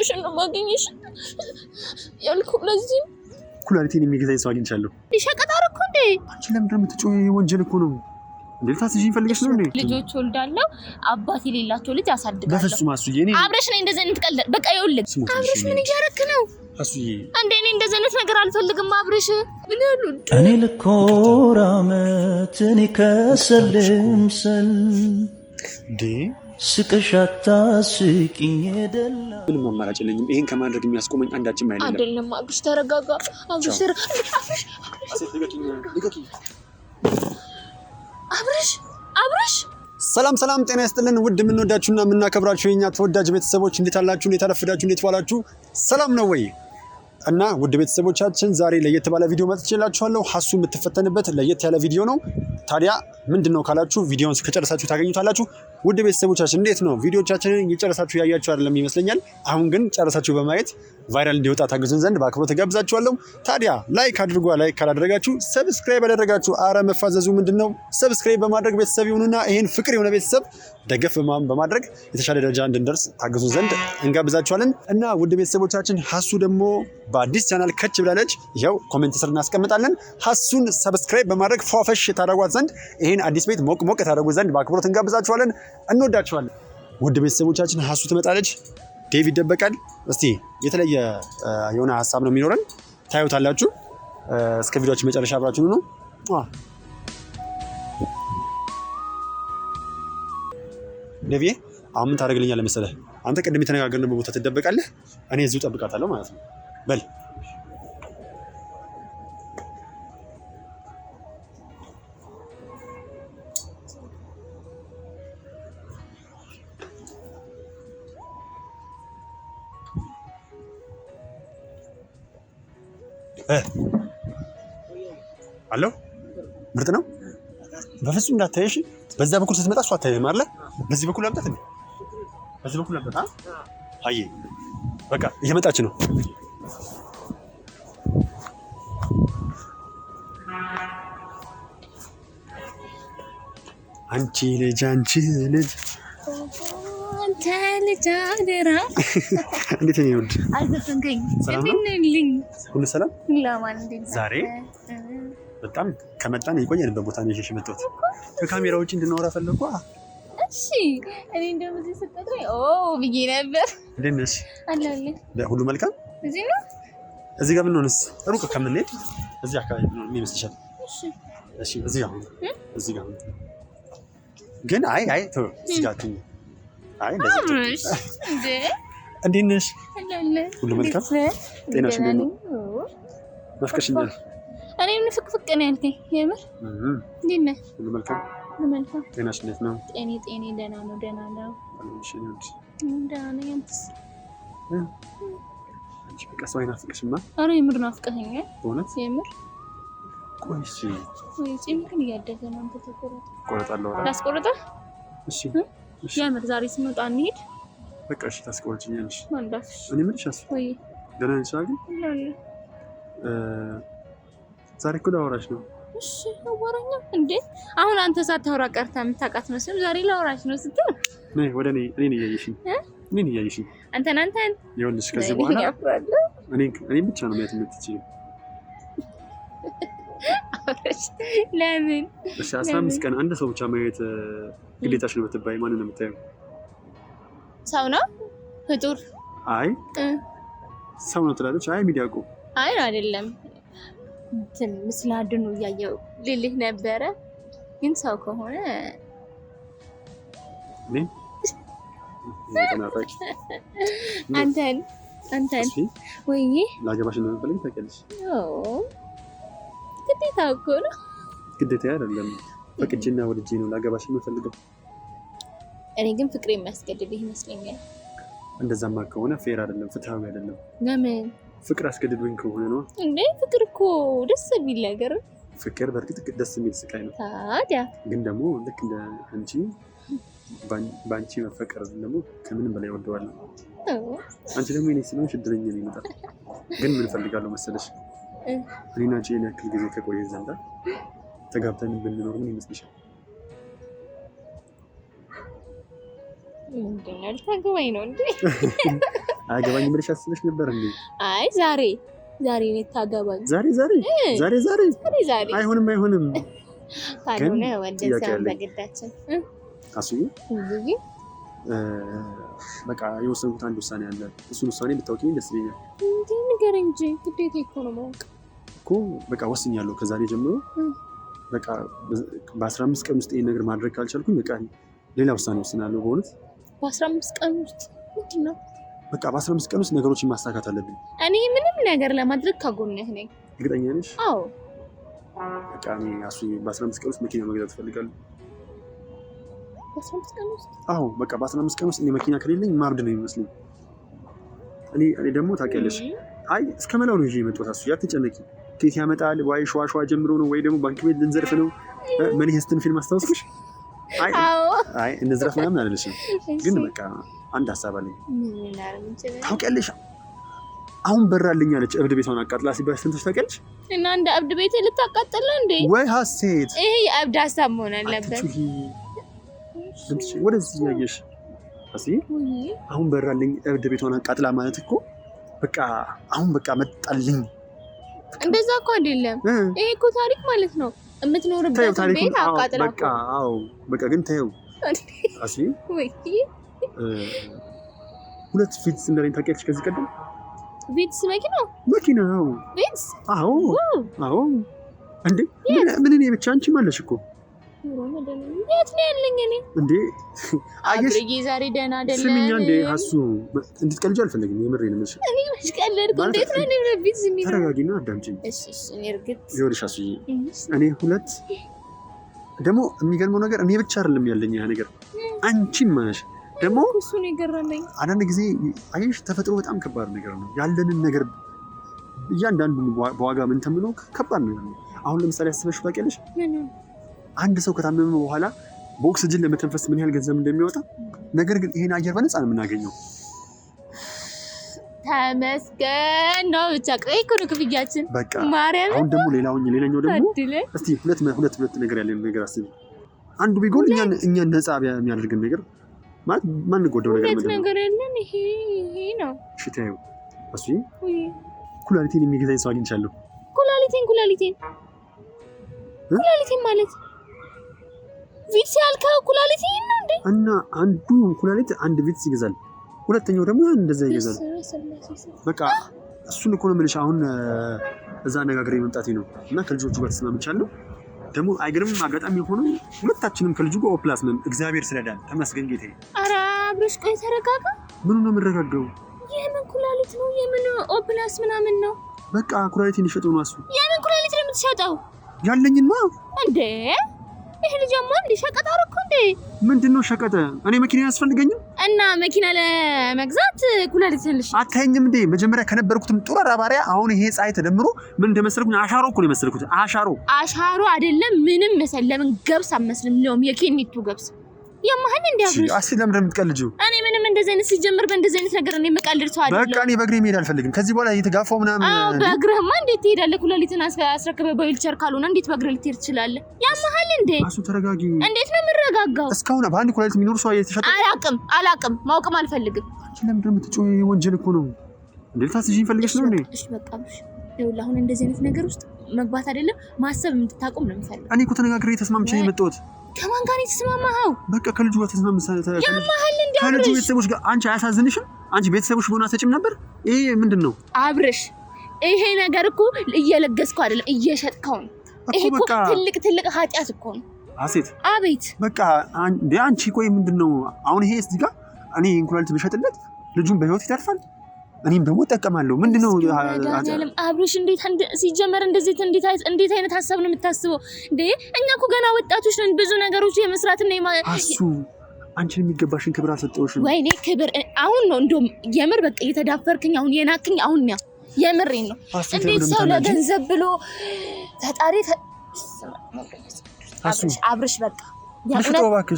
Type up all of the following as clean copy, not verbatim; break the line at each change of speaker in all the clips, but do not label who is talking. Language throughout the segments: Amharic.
አብረሽን ነው ማግኘሽ ያልኩህ ለዚህ
ኩላሊቴን የሚገዛኝ ሰው አግኝቻለሁ።
ሸቀጣር እኮ እንዴ
አንቺ ለምን እንደምትጮይ ወንጀል እኮ ነው። እንዴት ታስጂኝ ፈልገሽ ነው እንዴ?
ልጆች ወልዳለሁ አባት የሌላቸው ልጅ አሳድጋለሁ።
በፍጹም አሱዬ እኔ
አብረሽ ነኝ እንደዚህ እንትቀልድ በቃ ይኸውልህ አብረሽ ምን እያረክ ነው?
አሱዬ
እንዴ እኔ እንደዚህ አይነት ነገር አልፈልግም። አብረሽ ምን ያሉ
እኔ ልኮራመት እኔ ከሰልም ሰል
እንዴ
ስቀሻታ ስቂኝ ደላ
ምንም አማራጭ የለኝም። ይሄን ከማድረግ የሚያስቆመኝ አንዳችም
አይደለም። አብረሽ ተረጋጋ። አብረሽ አብረሽ
ሰላም ጤና ይስጥልን። ውድ የምንወዳችሁና የምናከብራችሁ የኛ ተወዳጅ ቤተሰቦች እንዴት አላችሁ? እንዴት አረፈዳችሁ? እንዴት ዋላችሁ? ሰላም ነው ወይ? እና ውድ ቤተሰቦቻችን ዛሬ ለየት ባለ ቪዲዮ መጥቼላችኋለሁ። ሀሱ የምትፈተንበት ለየት ያለ ቪዲዮ ነው። ታዲያ ምንድነው ካላችሁ ቪዲዮውን ከጨረሳችሁ ታገኙታላችሁ። ውድ ቤተሰቦቻችን እንዴት ነው ቪዲዮቻችንን እየጨረሳችሁ ያያችሁ አይደለም ይመስለኛል። አሁን ግን ጨረሳችሁ በማየት ቫይራል እንዲወጣ ታግዙን ዘንድ በአክብሮት ተጋብዛችኋለሁ። ታዲያ ላይክ አድርጓ። ላይክ ካላደረጋችሁ ሰብስክራይብ ያደረጋችሁ አረ መፋዘዙ ምንድነው? ሰብስክራይብ በማድረግ ቤተሰብ ይሁኑና ይሄን ፍቅር የሆነ ቤተሰብ ደገፍ በማድረግ የተሻለ ደረጃ እንድንደርስ ታግዙን ዘንድ እንጋብዛችኋለን። እና ውድ ቤተሰቦቻችን ሀሱ ደግሞ በአዲስ ቻናል ከች ብላለች። ይኸው ኮሜንት ስር እናስቀምጣለን። ሀሱን ሰብስክራይብ በማድረግ ፏፈሽ ታደርጓት ዘንድ ይሄን አዲስ ቤት ሞቅ ታደርጉ ዘንድ በአክብሮት እንጋብዛችኋለን። እንወዳችኋለን። ውድ ቤተሰቦቻችን ሀሱ ትመጣለች፣ ዴቭ ይደበቃል። እስቲ የተለየ የሆነ ሀሳብ ነው የሚኖረን ታዩታላችሁ። እስከ ቪዲዮአችን መጨረሻ አብራችሁ ነው። ዴቭ አሁን ምን ታደርግልኛለህ መሰለህ? አንተ ቅድም የተነጋገርንበት ቦታ ትደበቃለህ፣ እኔ እዚሁ እጠብቃታለሁ ማለት ነው። በል አሎ ምርጥ ነው። በፍጹም እንዳታየሽ። በዛ በኩል ስትመጣ እሷ አታየህም አይደለ? በዚህ በኩል አምጣት እንዴ። በዚህ በኩል አምጣት። አይ በቃ እየመጣች ነው። አንቺ ልጅ አንተ ልጅ አደራ። እንዴት ነው ይወድ?
አልተፈንከኝ።
ሁሉ ሰላም?
ለማን
ዛሬ በጣም ከመጣን የቆየንበት ቦታ ነው ይዤሽ የመጣሁት። ከካሜራ ውጪ እንድናወራ ፈለኩ።
እሺ እኔ እንደዚህ ስትቀጥረኝ ብዬ ነበር።
እንዴት ነሽ?
አላለ
ሁሉ መልካም?
እዚህ ነው።
እዚህ ጋር ብንሆንስ? ሩቅ ከምንሄድ እዚህ አካባቢ ብንሆን ምን ይመስልሻል? እሺ እዚህ ጋር ግን አይ ተው እዚህ ጋር ትኝ። አይ እንደዚህ እንዴት ነሽ?
አላለ
ሁሉ መልካም? ጤናሽ እንዴት ነው? ናፍቀሽኛል።
እኔ ምን ፍቅፍቅ ነው ያልከኝ? የምር እንዴት ነህ?
ሁሉ መልካም?
ሁሉ መልካም።
ጤናሽ እንዴት ነው?
ጤኔ ደህና ነው።
እሺ ነው እንዴ?
ደህና ነኝ። አንተስ?
አንቺ በቃ ሰው አይናፍቅሽማ?
ኧረ የምር ናፍቀኸኛል።
በእውነት
የምር።
ቆይ እሺ
ፂም ግን እያደገ ነው። አንተ
ቆረጣለሁ።
ላስቆርጠህ?
እሺ
የምር ዛሬ ስንወጣ እንሂድ።
በቃ እሺ ታስቆርጭኛለሽ።
ማንዳፍሽ
እኔ ምን ይሻስ?
ወይ
ደህና ነሽ አይደል? ዛሬ እኮ ላወራሽ ነው።
እሺ አወራኛ እንዴ? አሁን አንተ ሳታወራ ቀርተህ የምታውቃት መስሎኝ ዛሬ ላወራሽ ነው ስትል
ነይ ወደ እኔን እያየሽኝ አንተን ይኸውልሽ፣ ከዚህ በኋላ እኔን ብቻ ነው ማየት የምትችይው።
ለምን?
እሺ 15 ቀን አንድ ሰው ብቻ ማየት ግዴታሽ ነው ብትባይ ማንን ነው የምታየው?
ሰው ነው ፍጡር?
አይ ሰው ነው ትላለች። አይ ሚዲያ እኮ
አይ አይደለም እንትን ምስል አድኖ እያየው ልልህ ነበረ፣ ግን ሰው ከሆነ አንተን ወይ
ላገባሽ ነው የምፈልግ ታውቂያለሽ።
ግዴታ እኮ ነው።
ግዴታ አይደለም፣ ፈቅጄና ወድጄ ነው ላገባሽ የምፈልገው።
እኔ ግን ፍቅር የሚያስገድድህ ይመስለኛል።
እንደዛማ ከሆነ ፌር አይደለም፣ ፍትሃዊ አይደለም።
ለምን?
ፍቅር አስገድዶኝ ከሆነ ነው
እንዴ? ፍቅር እኮ ደስ የሚል ነገር።
ፍቅር በእርግጥ ደስ የሚል ስቃይ ነው።
ታዲያ ግን
ደግሞ ልክ እንደ አንቺ ባንቺ መፈቀር ደግሞ ከምንም በላይ ወደዋለሁ። አንቺ ደግሞ እኔ ስለሆንሽ እድለኛ ነኝ። ይመጣል ግን ምን ፈልጋለሁ መሰለሽ? እኔና አንቺ ያክል ጊዜ ከቆየን ዘንዳ ተጋብተን ብንኖር ምን ይመስልሻል?
ምንድነው? ልታገባኝ ነው እንዴ?
አያገባኝም ብለሽ አስበሽ ነበር እንዴ?
አይ ዛሬ ነው ታገባኝ።
ዛሬ አይሆንም።
ካልሆነ ወደዛ በግዳችን
አሱዬ በቃ የወሰንኩት አንድ ውሳኔ አለ። እሱን ውሳኔ ብታውቂኝ ደስ ይለኛል።
እንዴ ንገረኝ እንጂ ግዴታ እኮ ነው ማወቅ
እኮ። በቃ ወስኛለሁ። ከዛሬ ጀምሮ በቃ በ15 ቀን ውስጥ ይሄን ነገር ማድረግ ካልቻልኩኝ በቃ ሌላ ውሳኔ ወስናለሁ። በእውነት
በ15 ቀን ውስጥ ምንድን ነው?
በቃ በ15 ቀን ውስጥ ነገሮችን ማሳካት አለብኝ።
እኔ ምንም ነገር ለማድረግ ከጎንህ ነኝ።
እርግጠኛ ነሽ?
አዎ።
በቃ እኔ አሱዬ በ15 ቀን ውስጥ መኪና መግዛት እፈልጋለሁ።
በ15 ቀን ውስጥ?
አዎ በቃ በ15 ቀን ውስጥ እኔ መኪና ከሌለኝ ማብድ ነው የሚመስለኝ። እኔ ደግሞ ታውቂያለሽ፣ አይ እስከ መላው ነው ይዤ የመጣሁት። አሱዬ አትጨነቂ። ኬት ያመጣል ወይ ሸዋ ጀምሮ ነው ወይ ደግሞ ባንክ ቤት ልንዘርፍ ነው። ምን ሄስትን ፊልም አስታውስሽ? አይ እንዝረፍ ምናምን አይደለሽም፣ ግን በቃ አንድ ሀሳብ አለኝ። ታውቂያለሽ አሁን በራልኝ አለች እብድ ቤቷን አቃጥላ ሲባል ሰምተሽ ታውቂያለሽ?
እና እንደ እብድ ቤት ልታቃጥል ነው እንዴ?
ወይ ሀሴት፣
ይሄ የእብድ ሀሳብ መሆን አለበት።
ድምፅሽ ወደዚህ ያየሽ ሀሴት፣ አሁን በራልኝ እብድ ቤቷን አቃጥላ ማለት እኮ በቃ አሁን በቃ መጣልኝ።
እንደዛ እኮ አይደለም። ይሄ እኮ ታሪክ ማለት ነው። የምትኖርበት ቤት አቃጥላ
በቃ አዎ በቃ ግን ተይው ሀሴት።
ወይ
ሁለት ፊትስ እንደኔ ታውቂያለሽ? ከዚህ ቀደም
ቪትስ መኪና ነው። ቪትስ? አዎ እንዴ ምን እኔ ብቻ አንቺ ማለሽ እኮ የት ነው ያለኝ እኔ እንዴ? አየሽ ዛሬ ደህና አይደለም። ስሚኛ እንዴ ሀሱ እንድትቀልጂ አልፈልግም። የምሬን ነው። እኔ መስቀለድኩ እንዴት ነው እንዴ? ቪትስ ምን ተረጋጊና አዳምጪኝ። እሺ እኔ እርግጥ ይኸውልሽ ሀሱዬ፣ እኔ ሁለት ደግሞ የሚገርመው ነገር እኔ ብቻ አይደለም ያለኝ ያ ነገር አንቺም ማለሽ ደግሞ እሱ ነው የገረመኝ።
አንዳንድ ጊዜ አየሽ ተፈጥሮ በጣም ከባድ ነገር ነው። ያለንን ነገር እያንዳንዱ በዋጋ ምን ተምነው ከባድ ነው። አሁን ለምሳሌ አስበሽ ታውቂያለሽ? አንድ ሰው ከታመመ በኋላ በኦክስጅን ለመተንፈስ ምን ያህል ገንዘብ እንደሚያወጣ፣ ነገር ግን ይሄን አየር በነፃ ነው የምናገኘው።
ተመስገን ነው ብቻ። ቆይ እኮ ነው ክፍያችን
በቃ
ማርያም።
አሁን ደግሞ ሌላኛው ደግሞ እስቲ ሁለት ነገር ያለን ነገር አስቢ። አንዱ ቢጎል እኛን ነፃ የሚያደርገን ነገር ማለት ማን ጎደው
ነገር ያለን ይሄ ነው።
እሺ ታዩ እሱ ኩላሊቲን የሚገዛኝ ሰው አግኝቻለሁ።
ኩላሊቲን ማለት ቪትስ ያልከው ኩላሊቲን ነው እንዴ? እና
አንዱ ኩላሊት አንድ ቪትስ ይገዛል፣ ሁለተኛው ደግሞ እንደዛ ይገዛል። በቃ እሱን እኮ ነው የምልሽ። አሁን እዛ አነጋግሬ መምጣቴ ነው እና ከልጆቹ ጋር ተስማምቻለሁ። ደግሞ አይገርምም? አጋጣሚ ሆኖ ሁለታችንም ከልጁ ጋር ኦፕላስ ነን። እግዚአብሔር ስለዳን ተመስገን ጌታዬ። ኧረ አብረሽ ቆይ ተረጋጋ። ምኑ ነው የምረጋጋው? የምን ኩላሊት ነው? የምን ኦፕላስ ምናምን ነው? በቃ ኩላሊት እንዲሸጠው ነው። እሱ የምን ኩላሊት ነው የምትሸጠው? ያለኝማ እንዴ ይሄ ልጅማ እንዴ ሸቀጥ አደረኩ እንዴ? ምንድነው ሸቀጥ? እኔ መኪና ያስፈልገኝም እና መኪና ለመግዛት ኩላሊት ልሽ አታየኝም እንዴ? መጀመሪያ ከነበርኩትም ጦር አባሪያ አሁን ይሄ ፀሐይ ተደምሮ ምን እንደመሰልኩኝ አሻሮ እኮ ነው የመሰልኩት። አሻሮ አይደለም ምንም መሰል። ለምን ገብስ አመስልም ነው የኬኒቱ ገብስ የማህን እንዲያብርሽ አሲ ለምን እንደምትቀልጂው? እኔ ምንም እንደዚህ አይነት ሲጀምር በእንደዚህ አይነት ነገር እኔ መቀልድ ሰው አይደለም። በቃ እኔ በእግሬ መሄድ አልፈልግም ከዚህ በኋላ እየተጋፋው ምናምን። በእግርህማ እንዴት ትሄዳለህ? ኩላሊትን አስረክበህ በዊልቸር ካልሆነ እንዴት በእግርህ ልትሄድ ትችላለህ? ያማሃል እንዴ? አሱ ተረጋጊ። እንዴት ነው የምረጋጋው? እስካሁን በአንድ ኩላሊት የሚኖር ሰው እየተሸጠ አላቅም ማወቅም አልፈልግም። ለምን እንደምትጮህ ወንጀል እኮ ነው እንዴ? ታስጂኝ ፈልገሽ ነው እንዴ? እሺ በቃ ይኸውልህ አሁን እንደዚህ አይነት ነገር ውስጥ መግባት አይደለም ማሰብ እንድታቆም ነው የምፈልገው። እኔ እኮ ተነጋግሬ ተስማምቼ ነው የመጣሁት። ከማን ጋር የተስማማኸው? በቃ ከልጁ ጋር ተስማምተህ ከልጁ ቤተሰቦች ጋር። አንቺ አያሳዝንሽም? አንቺ ቤተሰቦች ሆና ሰጭም ነበር። ይሄ ምንድነው አብርሽ? ይሄ ነገር እኮ እየለገስከው አይደለም እየሸጥከው ነው። ይሄ እኮ ትልቅ ኃጢአት እኮ ነው። አሴት አቤት። በቃ አንቺ ቆይ ምንድነው አሁን ይሄ እዚህ ጋር እኔ እንኩላሊት ብሸጥለት ልጁን በህይወት ይተርፋል፣ እኔም ደግሞ እጠቀማለሁ። ምንድነው አብርሽ? እንዴት ሲጀመር እንዴት አይነት ሀሳብ ነው የምታስበው እንዴ? እኛ እኮ ገና ወጣቶች ነን። ብዙ ነገሮች የመስራትና እሱ አንቺን የሚገባሽን ክብር አልሰጠሁሽም። ወይኔ ክብር አሁን ነው እንደውም የምር በቃ እየተዳፈርክኝ አሁን የናክኝ አሁን ነው የምሬን ነው። እንዴት ሰው ለገንዘብ ብሎ ፈጣሪ አብርሽ በቃ ያውቃ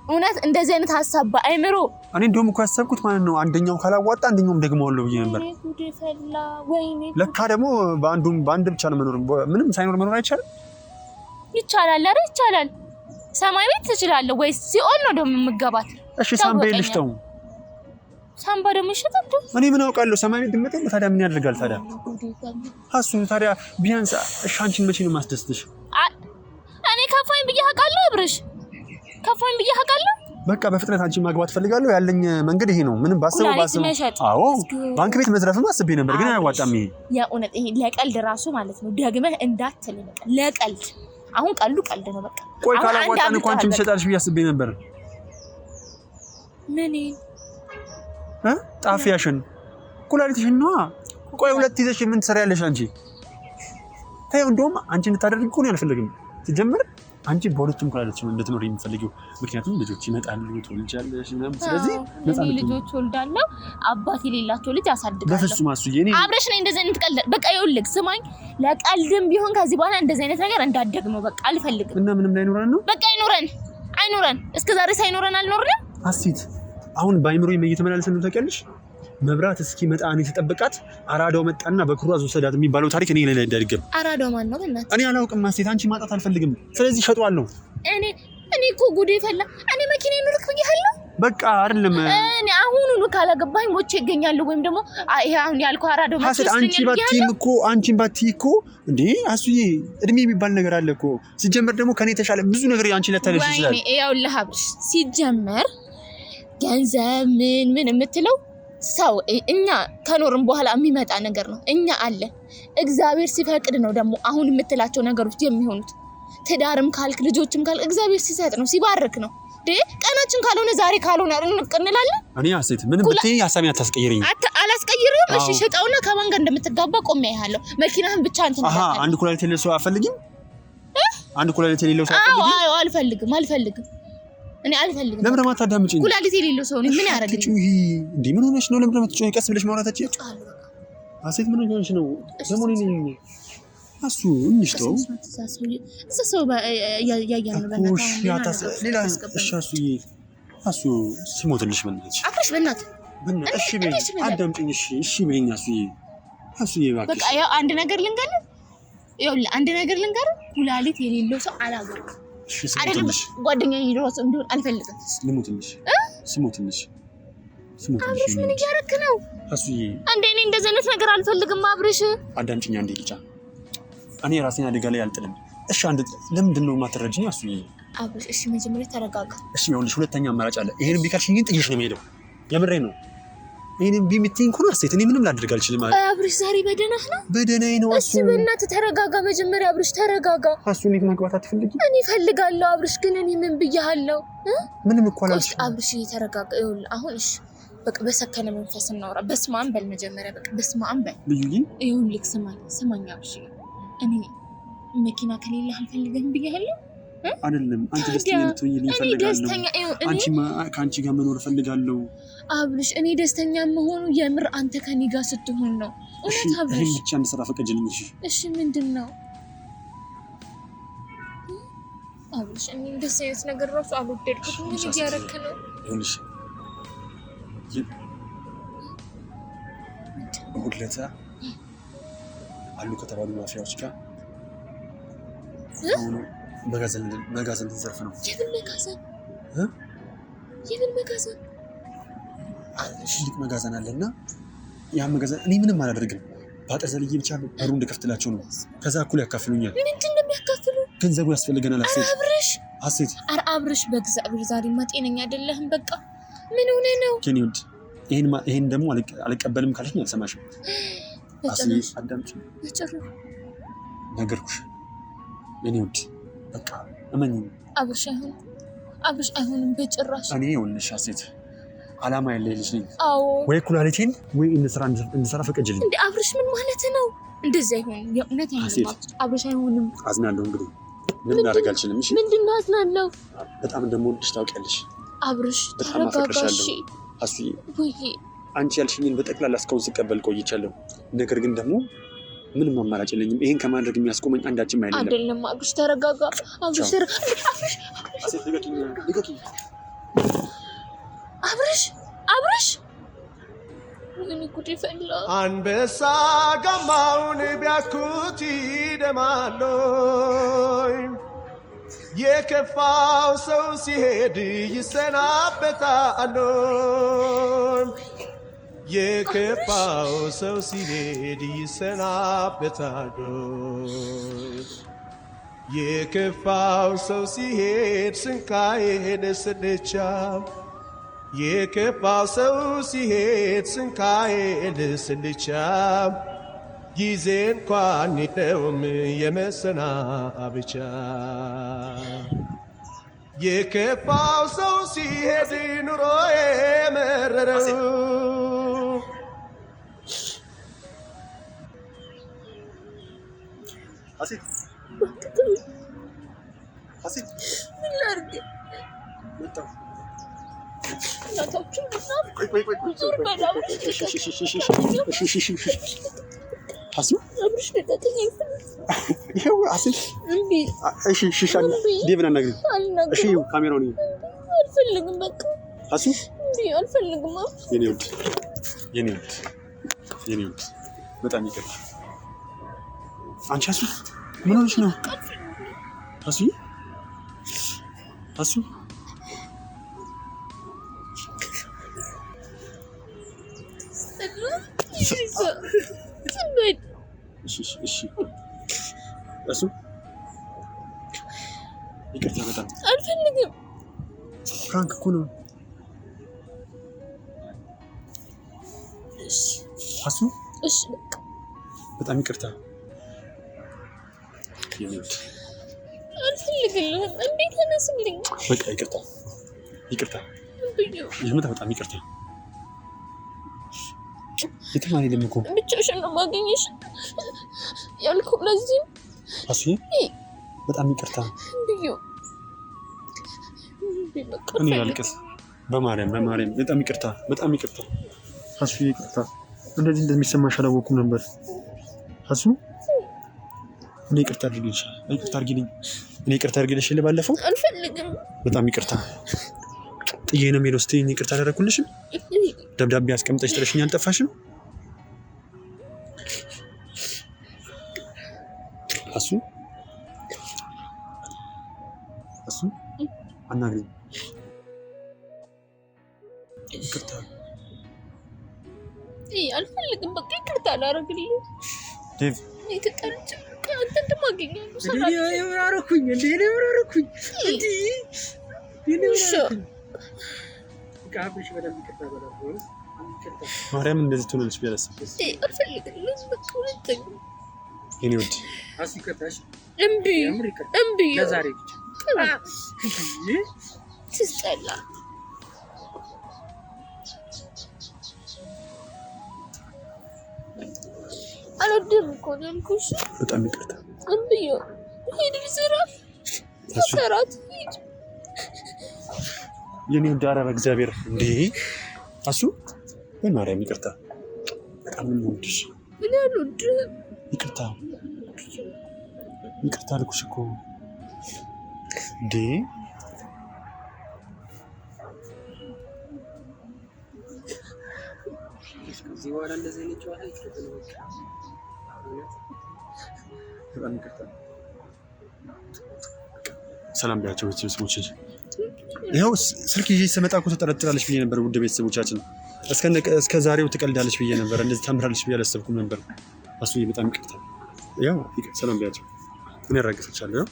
እውነት እንደዚህ አይነት ሀሳብ በአይምሮ እኔ እንደውም እኮ ያሰብኩት ማለት ነው አንደኛው ካላዋጣ አንደኛውም ደግመዋለሁ ብዬ ነበር። ለካ ደግሞ በአንድ ብቻ ነው መኖር፣ ምንም ሳይኖር መኖር አይቻልም። ይቻላል። ኧረ ይቻላል። ሰማይ ቤት ትችላለህ ወይስ ሲኦል ነው ደግሞ የምገባት? እሺ ሳምቤልሽ ተው
ሳምባ ደግሞ ይሸጣል።
እኔ ምን አውቃለሁ? ሰማይ ቤት ድመት ታዲያ ምን ያደርጋል ታዲያ? ሀሱ ታዲያ ቢያንስ እሺ አንቺን መቼ ነው ማስደስትሽ?
እኔ ከፋኝ ብዬ አውቃለሁ አብርሽ፣ ከፋኝ ብዬ አውቃለሁ።
በቃ በፍጥነት አንቺን ማግባት ፈልጋለሁ። ያለኝ መንገድ ይሄ ነው። ምንም ባስበው አዎ ባንክ ቤት መዝረፍም አስቤ ነበር፣ ግን አያዋጣም። ይሄ
የእውነት ይሄ ለቀልድ ራሱ ማለት ነው። ደግመህ እንዳትል በቃ ለቀልድ። አሁን ቀልድ ነው በቃ።
ቆይ ካላዋጣን እኮ አንቺ ትሸጣለሽ ብዬ አስቤ ነበር።
ምን
ጣፊያሽን ኩላሊትሽን ነው። ቆይ ሁለት ይዘሽ ምን ትሰሪያለሽ አንቺ? ታየው እንደውም አንቺ እንድታደርጊ እኮ ነው አልፈልግም። ሲጀምር አንቺ በሁለቱም ኩላሊትሽ ነው እንድትኖር የምትፈልጊው። ምክንያቱም ልጆች ይመጣሉ፣ ትወልጃለሽ ምናምን። ስለዚህ
እኔ ልጆች ወልዳለሁ፣ አባት የሌላቸው ልጅ አሳድጋለሁ።
በፍጹም አሱዬ እኔ
አብረሽ ነኝ እንደዚህ አይነት ቀልድ በቃ ይኸውልህ፣ ስማኝ፣ ለቀልድም ቢሆን ከዚህ በኋላ እንደዚህ አይነት ነገር እንዳትደግመው በቃ አልፈልግም።
እና ምንም ላይኖረን ነው በቃ
አይኖረን። እስከዛሬ ሳይኖረን አልኖርንም።
አሲት አሁን ባይምሮ እየተመላለሰ ነው ታውቂያለሽ። መብራት እስኪመጣ እኔ ተጠብቃት አራዳው መጣና በኩራዝ ወሰዳት የሚባለው ታሪክ እኔ ላይ እንዳይደገም።
አራዳው ማን ነው? በእናትህ
እኔ አላውቅም። አሲት አንቺ ማጣት አልፈልግም። ስለዚህ ሸጧለሁ።
እኔ እኮ ጉዴ ፈላ። እኔ መኪናዬን ኑርክ ብዬሃለሁ።
በቃ አይደለም
እኔ አሁኑኑ ካላገባኝ ሞቼ ይገኛሉ። ወይም ደግሞ ይሄ አሁን ያልኩህ አራዳው ማለት
ነው። አንቺን ባትይ እኮ እንዴ አሱዬ እድሜ የሚባል ነገር አለ እኮ። ሲጀመር ደግሞ ከኔ የተሻለ ብዙ ነገር አንቺ ለታለሽ ይችላል።
ይኸውልህ አብርሽ፣ ሲጀመር ገንዘብ ምን የምትለው ሰው እኛ ከኖርን በኋላ የሚመጣ ነገር ነው። እኛ አለን። እግዚአብሔር ሲፈቅድ ነው ደግሞ አሁን የምትላቸው ነገሮች የሚሆኑት። ትዳርም ካልክ ልጆችም ካልክ እግዚአብሔር ሲሰጥ ነው፣ ሲባርክ ነው። ቀናችን ካልሆነ ዛሬ ካልሆነ እንላለን።
እኔ አሴት ምንም ብትይ ሐሳቤን አታስቀይሪኝ።
አላስቀይርም። እሺ ሸጣውና ከማን ጋር እንደምትጋባ ቆሜ ያያለሁ። መኪናህን ብቻ እንትን
አንድ ኩላሊት የሌለው ሰው አፈልግም። አንድ ኩላሊት የሌለው ሰው አፈልግም።
አዎ አልፈልግም። እኔ አልፈልግም።
ለምን ማታዳምጪኝ?
ኩላሊት የሌለው ሰው ምን ያደርግልኝ?
እንዴ ምን ሆነሽ ነው? ለምን ማትጮይ? ቀስ ብለሽ ማውራታችን አሴት ምን ሆነሽ ነው? ለምን ነኝ አሱ እንሽተው ሰው ያያያነ በእናትህ ሌላ እሺ አሱ ሲሞትልሽ በእናትሽ አፍሽ በእናትህ እሺ በይ አዳምጪኝ። እሺ በይኝ አሱዬ እባክሽ።
በቃ ያው አንድ ነገር ልንገርህ፣ ኩላሊት የሌለው ሰው አላገባም። አይደለም ጓደኛዬ ይሮስ እንደሆነ አልፈልግም።
ስሞትልሽ
አብርሽ ምን እያደረክ ነው?
አሱዬ
አንዴ እኔ እንደዚህ አይነት ነገር አልፈልግም። አብርሽ
አዳምጪኝ አንዴ ብቻ። እኔ ራሴን አደጋ ላይ አልጥልም። እሺ ለምንድን ነው የማትረጂኝ አሱዬ?
አብርሽ እሺ መጀመሪያ ተረጋጋ።
እሺ ይኸውልሽ ሁለተኛ አማራጭ አለ። ይሄንን ቢካልሽኝ ግን ጥዬሽ ነው የምሄደው። የምሬን ነው። ይሄንን ቢምትኝ እኮ ነው አሴት፣ እኔ ምንም ላደርግ አልችልም።
አብርሽ ዛሬ በደህናህ ነው?
በደህናዬ ነው አሱ።
እሺ በእናትህ ተረጋጋ መጀመሪያ። አብርሽ ተረጋጋ።
አሱ እኔ ማግባት አትፈልጊም?
እኔ እፈልጋለሁ አብርሽ፣ ግን እኔ ምን ብያለሁ?
ምንም እኮ አላልሽም።
አብርሽ ተረጋጋ። ይኸውልህ አሁን እሺ በቃ በሰከነ መንፈስ እናውራ። በስመ አብ በል መጀመሪያ። በቃ በስመ አብ በል
ልዩዬ።
ይኸውልህ ስማኝ አብርሽ፣ እኔ መኪና ከሌለ አልፈልግም ብያለሁ
አይደለም? አንቺ ደስተኛ ልትሆኚልኝ እፈልጋለሁ። ከአንቺ ጋር መኖር እፈልጋለሁ
አብርሽ። እኔ ደስተኛ መሆኑ የምር አንተ ከኔ ጋር ስትሆን ነው። እውነት አብርሽ።
እሺ ብቻ እንድሰራ ፈቀጅልኝ።
እሺ ምንድን ነው አብርሽ? እኔ እንደዚህ አይነት ነገር ራሱ አልወደድኩትም። ምን እያደረክ ነው?
ይኸውልሽ ሁለታ አሉ ከተባሉ ማፊያዎች ጋር መጋዘን ልንዘርፍ ነው።
የምን መጋዘን?
ትልቅ መጋዘን አለና ያ መጋዘን እኔ ምንም አላደርግም። በአጥር ዘልዬ ብቻ በሩ እንደከፍትላቸው ነው። ከዛ እኩል ያካፍሉኛል።
ምንድን ነው የሚያካፍሉ?
ገንዘቡ ያስፈልገናል። አሴት
ኧረ አብርሽ በእግዚአብሔር ዛሬማ ጤነኛ አይደለህም። በቃ ምን ሆነ ነው?
ከኔ ውድ ይሄን ደግሞ አልቀበልም ካልሽኝ አልሰማሽም። አሴት አዳምጪኝ። ነገርኩሽ የኔ ውድ በቃ እመኚኝ።
አብርሽ አይሆንም በጭራሽ።
እኔ ይኸውልሽ አሴት አላማ ያለኝ ልጅ ነኝ።
አዎ ወይ
ኩላሊቴን ወይ እንድሰራ ፈቀጅልኝ።
እንዴ አብርሽ ምን ማለት ነው? እንደዚህ አይሆንም። የእውነት አይሆንም አብርሽ አይሆንም።
አዝናለሁ። እንግዲህ ምን ማድረግ አልችልም። እሺ
ምንድን ነው አዝናለሁ?
በጣም እንደምወድሽ ታውቂያለሽ
አብርሽ።
በጣም አፈቅርሻለሁ አሱዬ።
ወይ
አንቺ ያልሽኝን በጠቅላላ እስካሁን ስቀበል ቆይቻለሁ። ነገር ግን ደግሞ ምንም አማራጭ የለኝም። ይሄን ከማድረግ የሚያስቆመኝ አንዳችም
አይደለም። አብርሽ ተረጋጋ። አብርሽ ምን ጉድ ይፈላ።
አንበሳ ጋማውን ቢያስኩት ይደማሎይ፣ የከፋው ሰው ሲሄድ ይሰናበታሎይ። የከፋው ሰው ሲሄድ ይሰናበታል የከፋው ሰው ሲሄድ ስንቃዬን ስንቻ የከፋው ሰው ሲሄድ ስንቃዬን ስንቻ ጊዜ እንኳን የለውም የመሰናበቻ የከፋው ሰው ሲሄድ ኑሮዬ መረረው
ሀሴት ሀሴት
ምን ላድርግ?
መጣሁ።
እናታችን
ቆይ
ዙር በላው
ሀሱ
አብርሽ ልቀቀኝ።
ይኸው ሀሴት
እምቢ
እሺ ዴቭን አናግሪኝ። እሺ ካሜራውን
አልፈልግም። በቃ
ሀሱ
እምቢ አልፈልግም።
የኔ ውድ በጣም ይቅርታ። አንቺ ሀሱ ምን ሆነሽ ነው? ሀሱ እሺ ይቅርታ። በጣም
አልፈልግም።
ፍራንክ እኮ ነው ሀሱ።
እሺ
በጣም ይቅርታ።
አልፈልግልህም። እንዴት ተነስልኝ።
በቃ ይቅርታ። የምታ በጣም ይቅርታ። የተማሪ ለምን እኮ
ብቻሽን ነው ማገኘሽ ያልኩህ ለዚህ
ሀሱ በጣም ይቅርታ። እኔ ያልቅስ በማርያም በጣም ይቅርታ ሀሱ ይቅርታ። እንደዚህ እንደሚሰማሽ አላወኩም ነበር ሀሱ። እኔ ይቅርታ አድርጊልሽ ባለፈው
አልፈልግም።
በጣም ይቅርታ። ጥዬ ነው የምሄደው ስትይኝ ይቅርታ አላደረኩልሽም? ደብዳቤ አስቀምጠሽ ጥለሽኝ አልጠፋሽም ሀሱ አናግሪኝ። ይቅርታ
አልፈልግም። በቃ ይቅርታ አላደርግልህም
ዴቭ።
ተቀርጭ ከአንተ እንደማገኘው
ማርያም እንደዚህ ትሆናለች ብዬ አላሰብኩም። የኔ ውድ
እምቢ ትስጠላ። አልወድም እኮ ነው ያልኩሽ።
በጣም ይቅርታ።
እምቢ ሂድ ልስራ ሰራት ሂድ።
የኔ ውድ ኧረ በእግዚአብሔር እንዴ አሱ በማርያም ይቅርታ። በጣም ነው የምወድሽ።
እኔ አልወድም።
ይቅርታ አልኩሽ እኮ እንዴ።
ከዚህ በኋላ እንደዚህ አይነት ጨዋታ ይፈጠራል።
በጣም ይቅርታ። ሰላም ቢያቸው ቤተሰቦች። ይኸው ስልክ ይዤ ስመጣ እኮ ተጠረጥራለች ብዬ ነበር። ውድ ቤተሰቦቻችን እስከ ዛሬው ትቀልዳለች ብዬ ነበር። እንደዚህ ታምራለች ብዬ አላሰብኩም ነበር። አሱዬ በጣም ይቅርታ። ያው ሰላም ቢያቸው። እኔ አራግፈቻለሁ።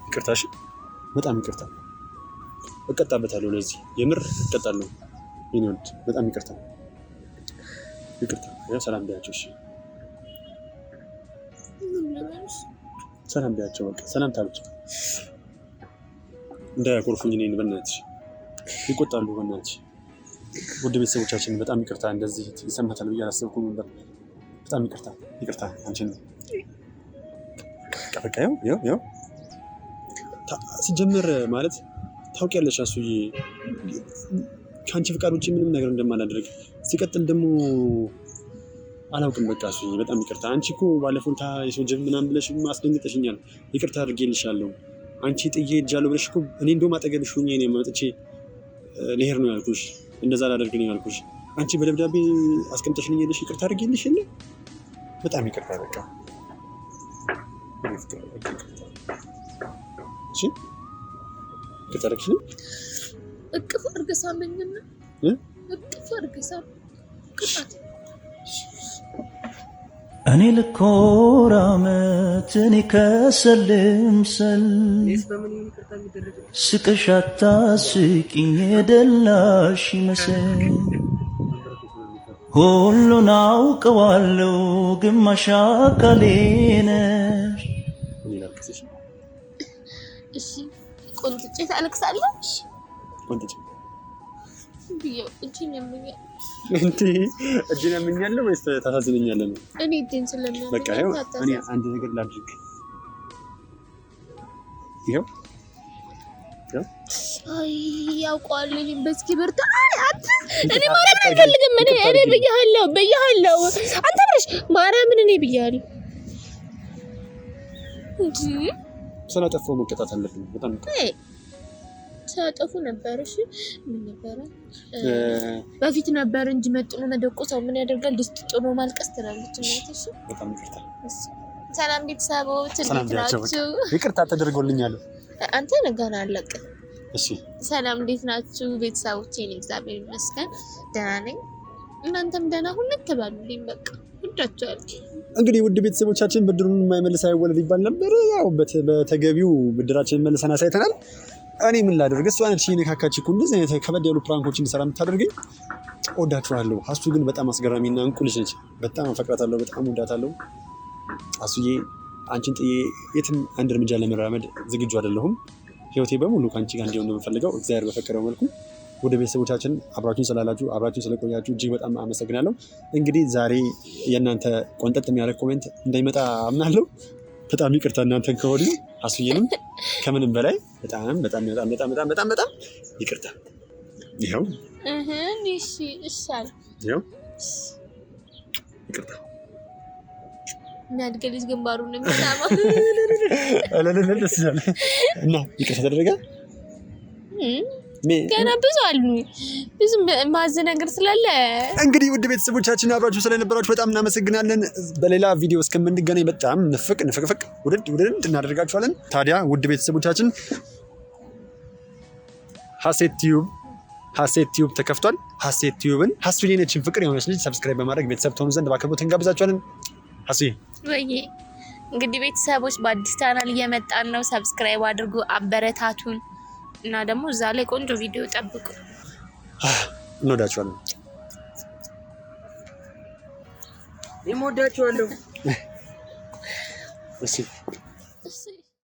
ይቅርታሽ በጣም ይቅርታ። እቀጣበታለሁ። ለዚህ የምር እቀጣለሁ። የኔ ወድ በጣም ይቅርታ። ያው ሰላም ቢያቸው። እሺ ሰላም ቢያቸው። በቃ ሰላም ታብቻ እንዳያኮርፉኝ እኔን በእናትሽ ይቆጣሉ። በእናትሽ ውድ ቤተሰቦቻችን በጣም ይቅርታ። እንደዚህ ይሰማታል ብዬ አላሰብኩም ነበር። በጣም ይቅርታ አንቺን በቃ ያው ሲጀመር ማለት ታውቂያለሽ አሱዬ ከአንቺ ፍቃድ ውጭ ምንም ነገር እንደማላደርግ። ሲቀጥል ደግሞ አላውቅም። በቃ አሱዬ በጣም ይቅርታ። አንቺ እኮ ባለፈው የሰው ጀብ ምናምን ብለሽ አስደንግጠሽኛል። ይቅርታ አድርጌልሻለሁ። አንቺ ጥዬ ሄጃለሁ ብለሽ እኮ እኔ እንደውም አጠገብሽ ሆኜ እኔ መጥቼ ልሄድ ነው ያልኩሽ። እንደዛ ላደርግ ነው ያልኩሽ። አንቺ በደብዳቤ አስቀምጠሽልኝ ሄደሽ ይቅርታ አድርጌልሽ የለ። በጣም ይቅርታ። በቃ እሺ ይቅርታ አድርግሽልኝ።
እቅፍ አድርገህ ሳመኝና እቅፍ አድርገህ ሳመኝ።
እኔ ልኮራመት እኔ ከሰልም ሰል ስቀሽ አታስቂኝ የደላሽ ይመስል ሁሉን አውቀዋለሁ ግማሽ አካሌ ነሽ።
እሺ ቆንጥጬ ታለቅሳለሽ?
ቆንጥጬ
ብዬው እጅን ያመኛል።
እጅን ያመኛል ወይስ ታሳዝነኛለህ ነው?
እኔ እጅን ስለሚያመኝ
በቃ ይኸው እኔ አንድ ነገር ላድርግ። ይኸው
አይ ያውቀዋል። በስኪ ብርታ እኔ ማርያምን አልፈልግም። እኔ ብያለሁ አንተ ብለሽ ማርያምን እኔ ብያለሁ እንጂ
ስለጠፋው መቀጣት አለብኝ። በጣም
ሳጠፉ ነበር። እሺ ምን ነበር በፊት ነበር እንጂ መጥኖ መደቆሰው ምን ያደርጋል? ድስት ጥኖ ማልቀስ ትላለች እናት። እሺ
በጣም ይቅርታ።
ሰላም ቤተሰቦች እንዴት ናችሁ?
ይቅርታ ተደርጎልኛል።
አንተ ነገና አለቀ።
እሺ
ሰላም እንዴት ናችሁ ቤተሰቦቼ? እኔ እግዚአብሔር ይመስገን ደህና ነኝ። እናንተም ደህና ሁኑ ተባሉልኝ። በቃ ወዳችኋለሁ።
እንግዲህ ውድ ቤተሰቦቻችን ብድሩን የማይመልስ አይወለድ ይባል ነበር። ያው በተገቢው ብድራችንን መልሰን አሳይተናል። እኔ ምን ላደርግ? እሷ ነች የነካካች እኮ እንደዚህ አይነት ከበድ ያሉ ፕራንኮች እንድሰራ የምታደርገኝ። እወዳችኋለሁ። ሀሱ ግን በጣም አስገራሚና እንቁ ልጅ ነች። በጣም አፈቅራታለሁ፣ በጣም እወዳታለሁ። ሀሱዬ አንቺን ጥዬ የትም አንድ እርምጃ ለመራመድ ዝግጁ አይደለሁም። ህይወቴ በሙሉ ከአንቺ ጋር እንዲሆን ነው የምፈልገው፣ እግዚአብሔር በፈቀደው መልኩ። ወደ ቤተሰቦቻችን አብራችሁን ስላላችሁ አብራችሁን ስለቆያችሁ እጅግ በጣም አመሰግናለሁ። እንግዲህ ዛሬ የእናንተ ቆንጠጥ የሚያደርግ ኮሜንት እንዳይመጣ አምናለሁ። በጣም ይቅርታ እናንተን ከወዲሁ ሀሱዬንም ከምንም በላይ በጣም በጣም በጣም በጣም በጣም በጣም በጣም ይቅርታ። ይኸው
እሺ እሻል
ይኸው ይቅርታ
እናድገ ልጅ ግንባሩን ነው የሚሳማው
እና ይቅርታ ተደረገ።
ገና ብዙ አሉ፣ ብዙ ማዘን ነገር ስላለ
እንግዲህ ውድ ቤተሰቦቻችን አብራችሁ ስለነበራችሁ በጣም እናመሰግናለን። በሌላ ቪዲዮ እስከምንገናኝ በጣም ንፍቅፍቅ ውድድ እናደርጋችኋለን። ታዲያ ውድ ቤተሰቦቻችን ሀሴት ቲዩብ ተከፍቷል። ሀሴት ቲዩብን ሀሱዬ ነችን ፍቅር የሆነች ልጅ ሰብስክራይብ በማድረግ ቤተሰብ ትሆኑ ዘንድ በአክብሮት እንጋብዛችኋለን። ሀሱዬ
ወይ እንግዲህ ቤተሰቦች በአዲስ ቻናል እየመጣን ነው። ሰብስክራይብ አድርጉ፣ አበረታቱን እና ደግሞ እዛ ላይ ቆንጆ ቪዲዮ ጠብቁ።
እንወዳችኋለን።
እኔም ወዳችኋለሁ።
እሺ